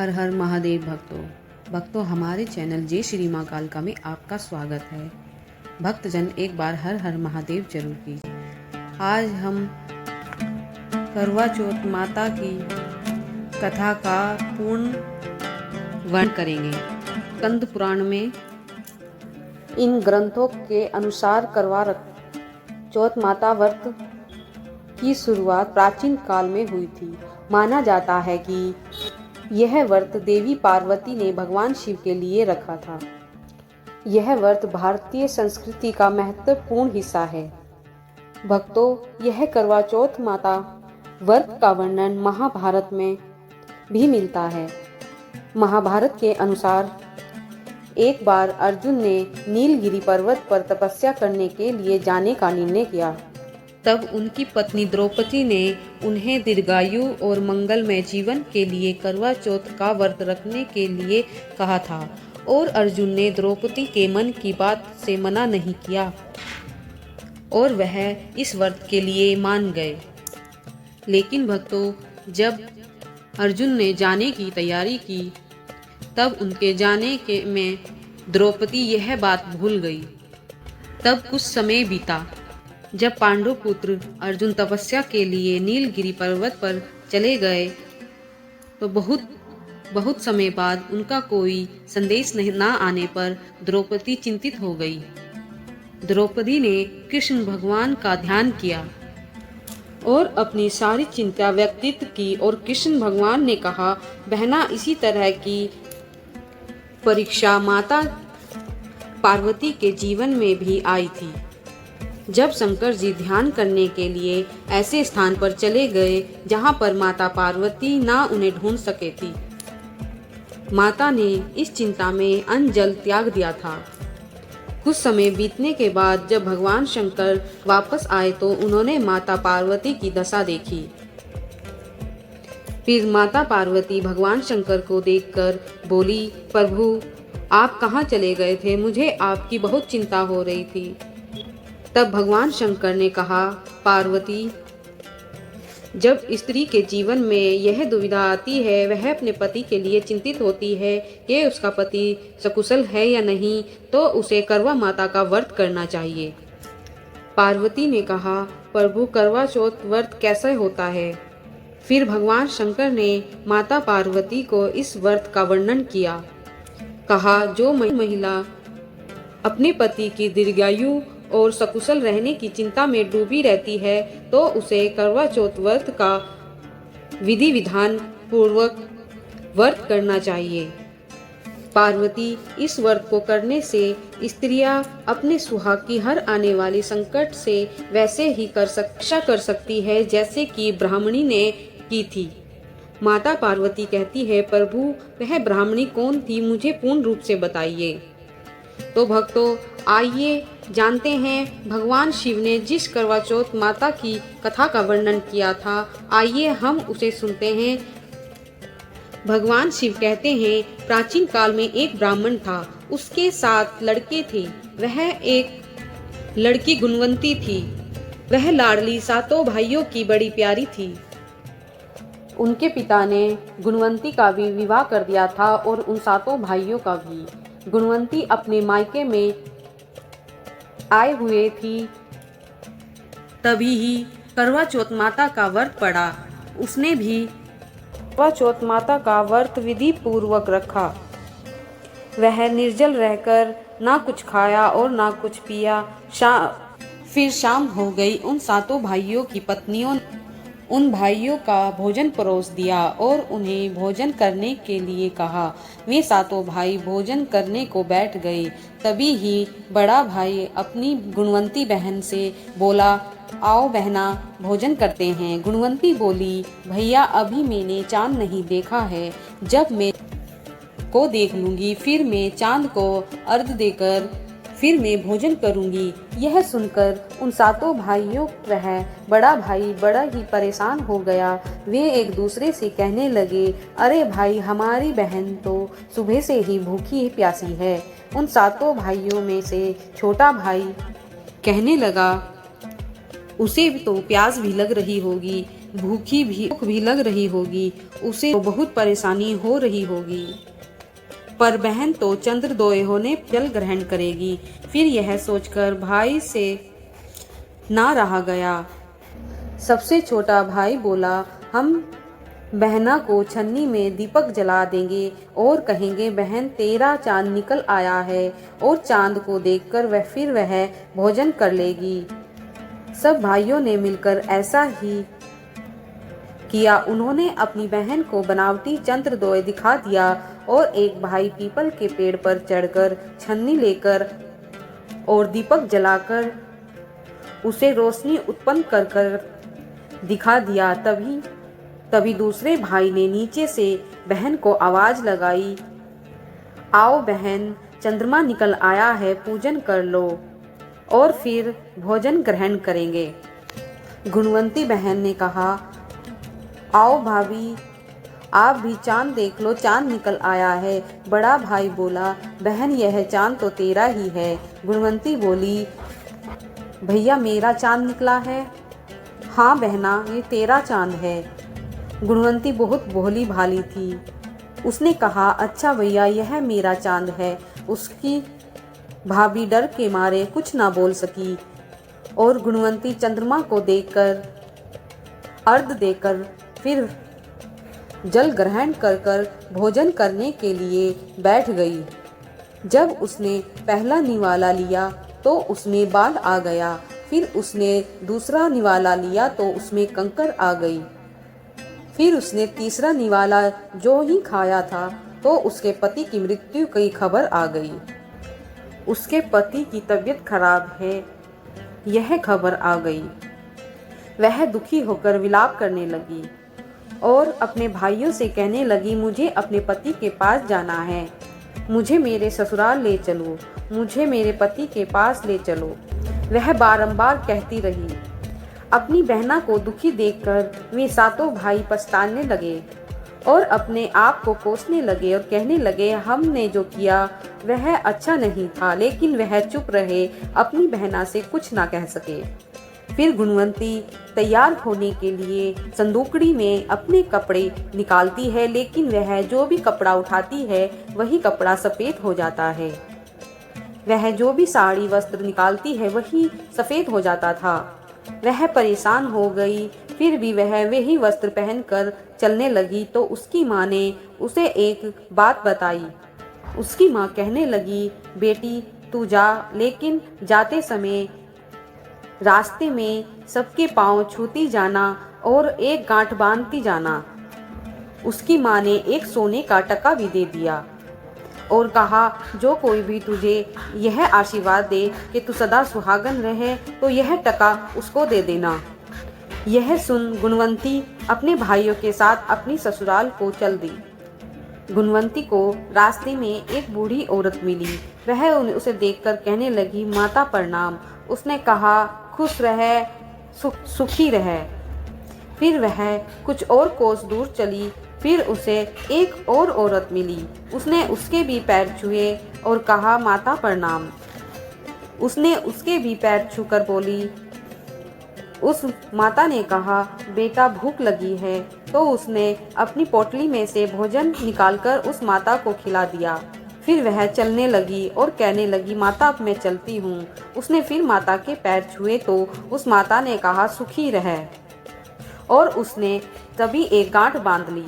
हर हर महादेव भक्तों हमारे चैनल जय श्री माँ कालका में आपका स्वागत है। भक्तजन एक बार हर हर महादेव जरूर कीजिए। आज हम करवा चौथ माता की कथा का पूर्ण वर्णन करेंगे। स्कंद पुराण में इन ग्रंथों के अनुसार करवा चौथ माता व्रत की शुरुआत प्राचीन काल में हुई थी। माना जाता है कि यह व्रत देवी पार्वती ने भगवान शिव के लिए रखा था। यह व्रत भारतीय संस्कृति का महत्वपूर्ण हिस्सा है। भक्तों, यह करवा चौथ माता व्रत का वर्णन महाभारत में भी मिलता है। महाभारत के अनुसार एक बार अर्जुन ने नीलगिरी पर्वत पर तपस्या करने के लिए जाने का निर्णय किया। तब उनकी पत्नी द्रौपदी ने उन्हें दीर्घायु और मंगलमय जीवन के लिए करवा चौथ का व्रत रखने के लिए कहा था और अर्जुन ने द्रौपदी के मन की बात से मना नहीं किया और वह इस व्रत के लिए मान गए। लेकिन भक्तों, जब अर्जुन ने जाने की तैयारी की तब उनके जाने के में द्रौपदी यह बात भूल गई। तब कुछ समय बीता। जब पांडु पुत्र अर्जुन तपस्या के लिए नीलगिरी पर्वत पर चले गए तो बहुत समय बाद उनका कोई संदेश ना आने पर द्रौपदी चिंतित हो गई। द्रौपदी ने कृष्ण भगवान का ध्यान किया और अपनी सारी चिंता व्यक्त की और कृष्ण भगवान ने कहा, बहना, इसी तरह की परीक्षा माता पार्वती के जीवन में भी आई थी। जब शंकर जी ध्यान करने के लिए ऐसे स्थान पर चले गए जहां पर माता पार्वती ना उन्हें ढूंढ सके थी। माता ने इस चिंता में अन्न जल त्याग दिया था। कुछ समय बीतने के बाद जब भगवान शंकर वापस आए तो उन्होंने माता पार्वती की दशा देखी। फिर माता पार्वती भगवान शंकर को देखकर बोली, प्रभु, आप कहाँ चले गए थे? मुझे आपकी बहुत चिंता हो रही थी। तब भगवान शंकर ने कहा, पार्वती, जब स्त्री के जीवन में यह दुविधा आती है, वह अपने पति के लिए चिंतित होती है कि उसका पति सकुशल है या नहीं, तो उसे करवा माता का व्रत करना चाहिए। पार्वती ने कहा, प्रभु, करवा चौथ व्रत कैसे होता है? फिर भगवान शंकर ने माता पार्वती को इस व्रत का वर्णन किया। कहा, जो महिला अपने पति की दीर्घायु और सकुशल रहने की चिंता में डूबी रहती है तो उसे करवा चौथ व्रत का विधि विधान पूर्वक व्रत करना चाहिए। पार्वती, इस व्रत को करने से स्त्रियां अपने सुहाग की हर आने वाली संकट से वैसे ही रक्षा कर सकती है जैसे कि ब्राह्मणी ने की थी। माता पार्वती कहती है, प्रभु, वह ब्राह्मणी कौन थी? मुझे पूर्ण रूप से बताइए। तो भक्तों, आइए जानते हैं भगवान शिव ने जिस करवा चौथ माता की कथा का वर्णन किया था। आइए हम उसे सुनते हैं। भगवान शिव कहते हैं, प्राचीन काल में एक ब्राह्मण था। उसके 7 लड़के थे। वह एक लड़की गुणवंती थी। वह लाडली 7 भाइयों की बड़ी प्यारी थी। उनके पिता ने गुणवंती का भी विवाह कर दिया था और उन 7 भाइयों का भी। गुणवंती अपने मायके में आए हुए थी। तभी ही करवा चौथ माता का व्रत पड़ा। उसने भी करवा चौथ माता का व्रत विधि पूर्वक रखा। वह निर्जल रहकर ना कुछ खाया और ना कुछ पिया। फिर शाम हो गई। उन 7 भाइयों की पत्नियों उन भाइयों का भोजन परोस दिया और उन्हें भोजन करने के लिए कहा। वे 7 भाई भोजन करने को बैठ गए। तभी ही बड़ा भाई अपनी गुणवंती बहन से बोला, आओ बहना, भोजन करते हैं। गुणवंती बोली, भैया, अभी मैंने चांद नहीं देखा है। जब मैं को देख लूंगी फिर मैं चांद को अर्घ देकर फिर मैं भोजन करूंगी। यह सुनकर उन 7 भाइयों वह बड़ा भाई बड़ा ही परेशान हो गया। वे एक दूसरे से कहने लगे, अरे भाई, हमारी बहन तो सुबह से ही भूखी प्यासी है। उन 7 भाइयों में से छोटा भाई कहने लगा, उसे तो प्यास भी लग रही होगी। भूख भी लग रही होगी, उसे तो बहुत परेशानी हो रही होगी। पर बहन तो चंद्रोदय होने जल ग्रहण करेगी। फिर यह सोचकर भाई से ना रहा गया। सबसे छोटा भाई बोला, हम बहना को छन्नी में दीपक जला देंगे और कहेंगे, बहन तेरा चांद निकल आया है, और चांद को देखकर वह भोजन कर लेगी। सब भाइयों ने मिलकर ऐसा ही किया। उन्होंने अपनी बहन को बनावटी चंद्रोदय दिखा दिया और एक भाई पीपल के पेड़ पर चढ़कर छन्नी लेकर और दीपक जलाकर उसे रोशनी उत्पन्न कर दिखा दिया। तभी दूसरे भाई ने नीचे से बहन को आवाज लगाई, आओ बहन, चंद्रमा निकल आया है, पूजन कर लो और फिर भोजन ग्रहण करेंगे। गुणवंती बहन ने कहा, आओ भाभी, आप भी चांद देख लो, चांद निकल आया है। बड़ा भाई बोला, बहन यह चांद तो तेरा ही है। गुणवंती बोली, भैया मेरा चांद निकला है। हाँ बहना, ये तेरा चांद है। गुणवंती बहुत भोली भाली थी। उसने कहा, अच्छा भैया, यह मेरा चांद है। उसकी भाभी डर के मारे कुछ ना बोल सकी और गुणवंती चंद्रमा को देखकर अर्घ देकर फिर जल ग्रहण कर भोजन करने के लिए बैठ गई। जब उसने पहला निवाला लिया तो उसमें बाल आ गया। फिर उसने दूसरा निवाला लिया तो उसमें कंकर आ गई। फिर उसने तीसरा निवाला जो ही खाया था तो उसके पति की मृत्यु की खबर आ गई। उसके पति की तबीयत खराब है, यह खबर आ गई। वह दुखी होकर विलाप करने लगी और अपने भाइयों से कहने लगी, मुझे अपने पति के पास जाना है, मुझे मेरे ससुराल ले चलो, मुझे मेरे पति के पास ले चलो। वह बारंबार कहती रही। अपनी बहना को दुखी देखकर वे सातों भाई पछताने लगे और अपने आप को कोसने लगे और कहने लगे, हमने जो किया वह अच्छा नहीं था। लेकिन वह चुप रहे, अपनी बहना से कुछ ना कह सके। फिर गुणवंती तैयार होने के लिए संदूकड़ी में अपने कपड़े निकालती है, लेकिन वह जो भी कपड़ा उठाती है वही कपड़ा सफ़ेद हो जाता है। वह जो भी साड़ी वस्त्र निकालती है वही सफ़ेद हो जाता था। वह परेशान हो गई, फिर भी वह वही वस्त्र पहनकर चलने लगी तो उसकी माँ ने उसे एक बात बताई। उसकी माँ कहने लगी, बेटी तू जा, लेकिन जाते समय रास्ते में सबके पाँव छूती जाना और एक गांठ बांधती जाना। उसकी माँ ने एक सोने का टका भी दे दिया और कहा, जो कोई भी तुझे यह आशीर्वाद दे कि तू सदा सुहागन रहे तो यह टका उसको दे देना। यह सुन गुणवंती अपने भाइयों के साथ अपनी ससुराल को चल दी। गुणवंती को रास्ते में एक बूढ़ी औरत मिली। वह उसे देखकर कहने लगी, माता प्रणाम। उसने कहा, खुश रहे, सुखी रहे। फिर वह कुछ और कोस दूर चली। फिर उसे एक और औरत मिली। उसने उसके भी पैर छुए और कहा, माता प्रणाम। उसने उसके भी पैर छूकर बोली। उस माता ने कहा, बेटा भूख लगी है। तो उसने अपनी पोटली में से भोजन निकालकर उस माता को खिला दिया। फिर वह चलने लगी और कहने लगी, माता अब मैं चलती हूँ। उसने फिर माता के पैर छुए तो उस माता ने कहा, सुखी रहे, और उसने तभी एक गांठ बांध ली।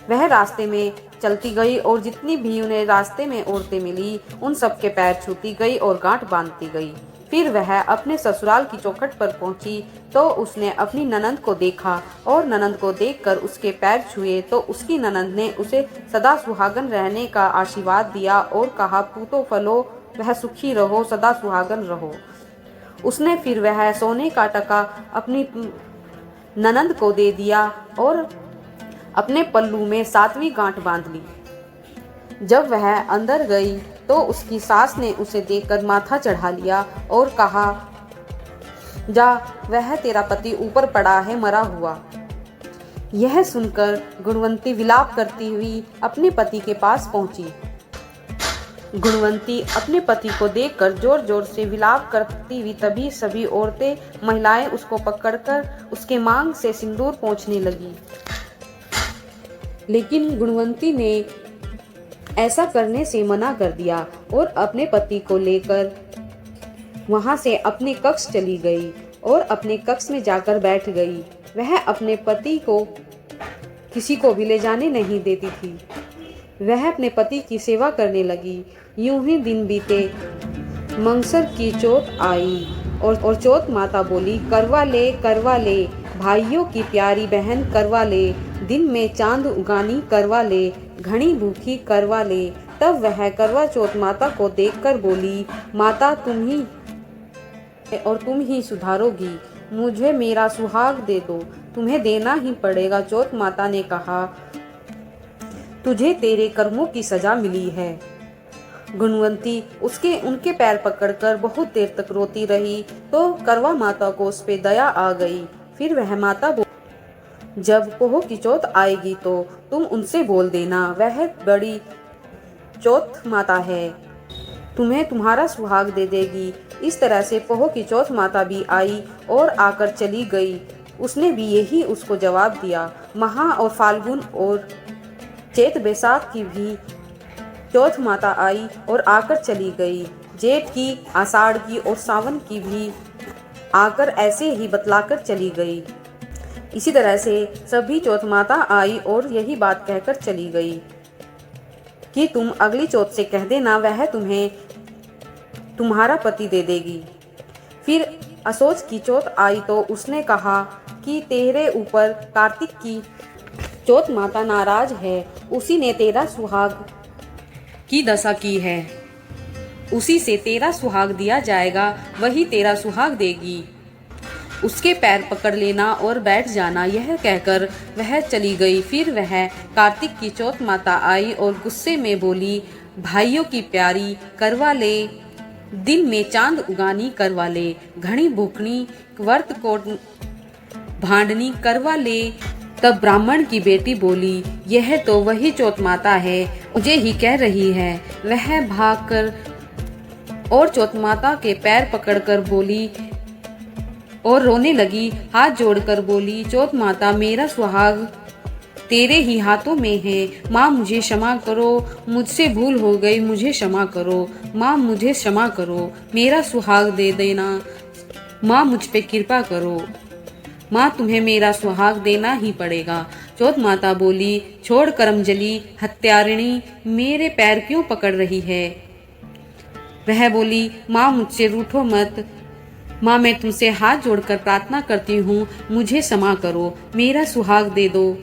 वह रास्ते में चलती गई और जितनी भी उन्हें रास्ते में औरतें मिली उन सब के पैर छूती गई और गांठ बांधती गई। फिर वह अपने ससुराल की चौखट पर पहुंची तो उसने अपनी ननंद को देखा और ननंद को देखकर उसके पैर छुए तो उसकी ननंद ने उसे सदा सुहागन रहने का आशीर्वाद दिया और कहा, पूतो फलो, वह सुखी रहो, सदा सुहागन रहो। उसने फिर वह सोने का टका अपनी ननंद को दे दिया और अपने पल्लू में 7वीं गांठ बांध ली। जब वह अंदर गई तो उसकी सास ने उसे देखकर माथा चढ़ा लिया और कहा, जा, वह तेरा पति ऊपर पड़ा है, मरा हुआ। यह सुनकर गुणवंती विलाप करती हुई अपने पति के पास पहुंची। गुणवंती अपने पति को देखकर जोर जोर से विलाप करती हुई तभी सभी औरतें महिलाएं उसको पकड़कर उसके मांग से सिंदूर पोंछने लगी। लेकिन गुणवंती ने ऐसा करने से मना कर दिया और अपने पति को लेकर वहां से अपने कक्ष चली गई और अपने कक्ष में जाकर बैठ गई। वह अपने पति को किसी को भी ले जाने नहीं देती थी। वह अपने पति की सेवा करने लगी। यूं ही दिन बीते। मंगसर की चौथ आई और चौथ माता बोली, करवा ले भाइयों की प्यारी बहन, करवा ले, दिन में चांद उगानी, करवा ले, घनी भूखी, करवा ले। तब वह करवा चौथ माता को देखकर बोली, माता तुम ही सुधारोगी, मुझे मेरा सुहाग दे दो, तुम्हें देना ही पड़ेगा। चौथ माता ने कहा, तुझे तेरे कर्मों की सजा मिली है। गुणवंती उनके पैर पकड़कर बहुत देर तक रोती रही तो करवा माता को उस पे दया आ गई। फिर वह माता बोली, जब पोह की चौथ आएगी तो तुम उनसे बोल देना, वह बड़ी चौथ माता है, तुम्हें तुम्हारा सुहाग दे देगी। इस तरह से पोह की चौथ माता भी आई और आकर चली गई। उसने भी यही उसको जवाब दिया। महा और फाल्गुन और चैत बैसाख की भी चौथ माता आई और आकर चली गई। जेठ की, आषाढ़ की और सावन की भी आकर ऐसे ही बतलाकर चली गई। इसी तरह से सभी चौथ माता आई और यही बात कहकर चली गई कि तुम अगली चौथ से कह देना, वह तुम्हें तुम्हारा पति दे देगी। फिर असोज की चौथ आई तो उसने कहा कि तेरे ऊपर कार्तिक की चौथ माता नाराज है, उसी ने तेरा सुहाग की दशा की है, उसी से तेरा सुहाग दिया जाएगा, वही तेरा सुहाग देगी, उसके पैर पकड़ लेना और बैठ जाना। यह कहकर वह चली गई। फिर वह कार्तिक की चौथ माता आई और गुस्से में बोली, भाइयों की प्यारी, करवा ले, दिन में चांद उगानी, करवा ले, घनी भूखनी, व्रत कोट भांडनी, करवा ले। तब ब्राह्मण की बेटी बोली, यह तो वही चौथ माता है, मुझे ही कह रही है। वह भागकर और चौथ माता के पैर पकड़कर बोली और रोने लगी, हाथ जोड़कर बोली, चौथ माता मेरा सुहाग तेरे ही हाथों में है, माँ मुझे क्षमा करो, मुझसे भूल हो गई, मुझे क्षमा करो, माँ मुझे क्षमा करो, मेरा सुहाग दे देना, माँ मुझ पे कृपा करो, माँ तुम्हें मेरा सुहाग देना ही पड़ेगा। चौथ माता बोली, छोड़ करमजली, हत्यारिणी, मेरे पैर क्यों पकड़ रही है। वह बोली, माँ मुझसे रूठो मत, माँ मैं तुमसे हाथ जोड़कर प्रार्थना करती हूँ, मुझे क्षमा करो, मेरा सुहाग दे दो।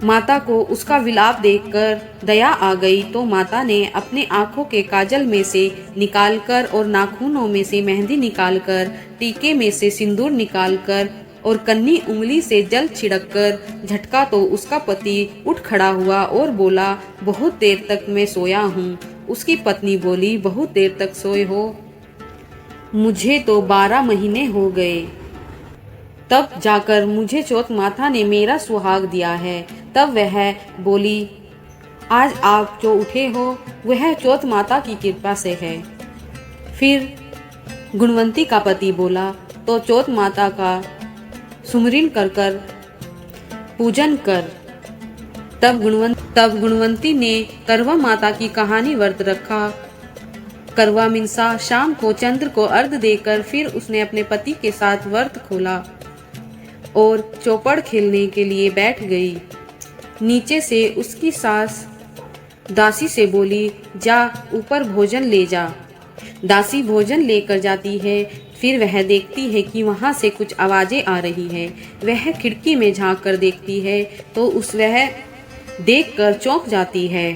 माता को उसका विलाप देखकर दया आ गई तो माता ने अपने आंखों के काजल में से निकालकर और नाखूनों में से मेहंदी निकालकर, टीके में से सिंदूर निकालकर और कन्नी उंगली से जल छिड़ककर झटका तो उसका पति उठ खड़ा हुआ और बोला, बहुत देर तक मैं सोया हूँ। उसकी पत्नी बोली, बहुत देर तक सोए हो, मुझे तो 12 महीने हो गए, तब जाकर मुझे चौथ माता ने मेरा सुहाग दिया है। तब वह बोली, आज आप जो उठे हो वह चौथ माता की कृपा से है। फिर गुणवंती का पति बोला, तो चौथ माता का सुमिरन कर कर पूजन कर। तब गुणवंती ने करवा माता की कहानी व्रत रखा। करवा मिंसा शाम को चंद्र को अर्घ देकर फिर उसने अपने पति के साथ व्रत खोला और चौपड़ खेलने के लिए बैठ गई। नीचे से उसकी सास दासी से बोली, जा ऊपर भोजन ले जा। दासी भोजन लेकर जाती है। फिर वह देखती है कि वहां से कुछ आवाजें आ रही है। वह खिड़की में झांक कर देखती है तो वह देखकर चौंक जाती है।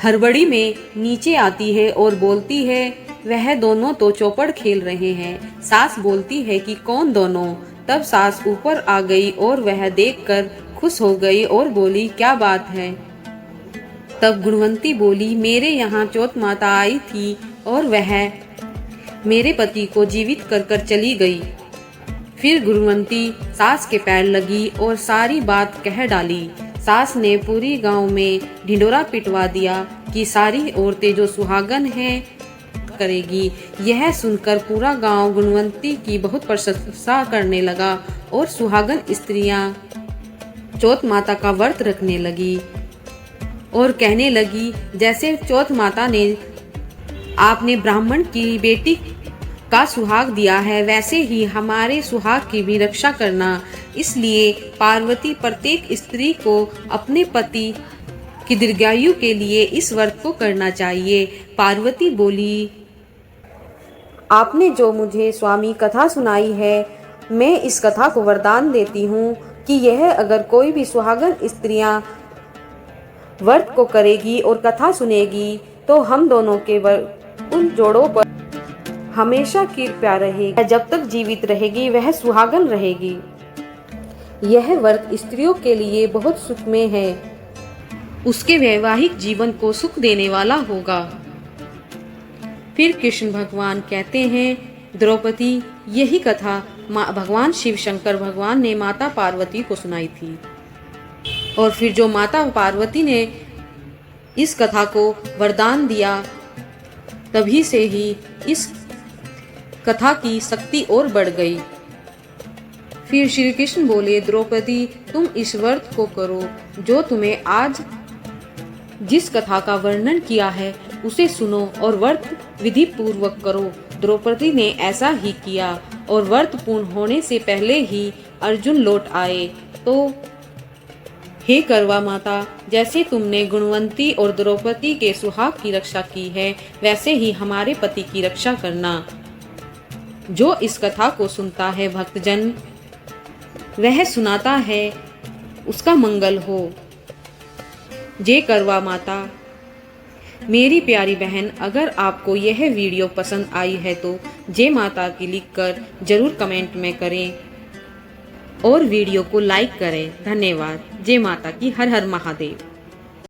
हड़बड़ी में नीचे आती है और बोलती है, वह दोनों तो चौपड़ खेल रहे हैं। सास बोलती है कि कौन दोनों? तब सास ऊपर आ गई और वह देखकर खुश हो गई और बोली, क्या बात है? तब गुणवंती बोली, मेरे यहाँ चौथ माता आई थी और वह मेरे पति को जीवित कर कर चली गई। फिर गुणवंती सास के पैर लगी और सारी बात कह डाली। सास ने पूरी गांव में ढिंडोरा पिटवा दिया की सारी औरतें जो सुहागन हैं करेगी। यह सुनकर पूरा गांव गुणवंती की बहुत प्रशंसा करने लगा और सुहागन स्त्रियां चौथ माता का व्रत रखने लगी और कहने लगी, जैसे चौथ माता ने आपने ब्राह्मण की बेटी का सुहाग दिया है, वैसे ही हमारे सुहाग की भी रक्षा करना। इसलिए पार्वती प्रत्येक स्त्री को अपने पति की दीर्घायु के लिए इस व्रत को करना चाहिए। पार्वती बोली, आपने जो मुझे स्वामी कथा सुनाई है, मैं इस कथा को वरदान देती हूँ कि यह अगर कोई भी सुहागन स्त्रियां व्रत को करेगी और कथा सुनेगी तो हम दोनों के उन जोड़ों पर हमेशा कृपा रहेगी। जब तक जीवित रहेगी वह सुहागन रहेगी। यह व्रत स्त्रियों के लिए बहुत सुखमय है, उसके वैवाहिक जीवन को सुख देने वाला होगा। फिर कृष्ण भगवान कहते हैं, द्रौपदी, यही कथा भगवान शिव शंकर भगवान ने माता पार्वती को सुनाई थी। और फिर जो माता पार्वती ने इस कथा को वरदान दिया, तभी से ही इस कथा की शक्ति और बढ़ गई। फिर श्री कृष्ण बोले, द्रौपदी, तुम इस व्रत को करो। जो तुम्हें आज जिस कथा का वर्णन किया है उसे सुनो और व्रत विधि पूर्वक करो। द्रौपदी ने ऐसा ही किया और व्रत पूर्ण होने से पहले ही अर्जुन लौट आए। तो हे करवा माता, जैसे तुमने गुणवंती और द्रौपदी के सुहाग की रक्षा की है, वैसे ही हमारे पति की रक्षा करना। जो इस कथा को सुनता है भक्तजन, वह सुनाता है, उसका मंगल हो। जय करवा माता। मेरी प्यारी बहन, अगर आपको यह वीडियो पसंद आई है तो जय माता की लिखकर जरूर कमेंट में करें और वीडियो को लाइक करें। धन्यवाद। जय माता की। हर हर महादेव।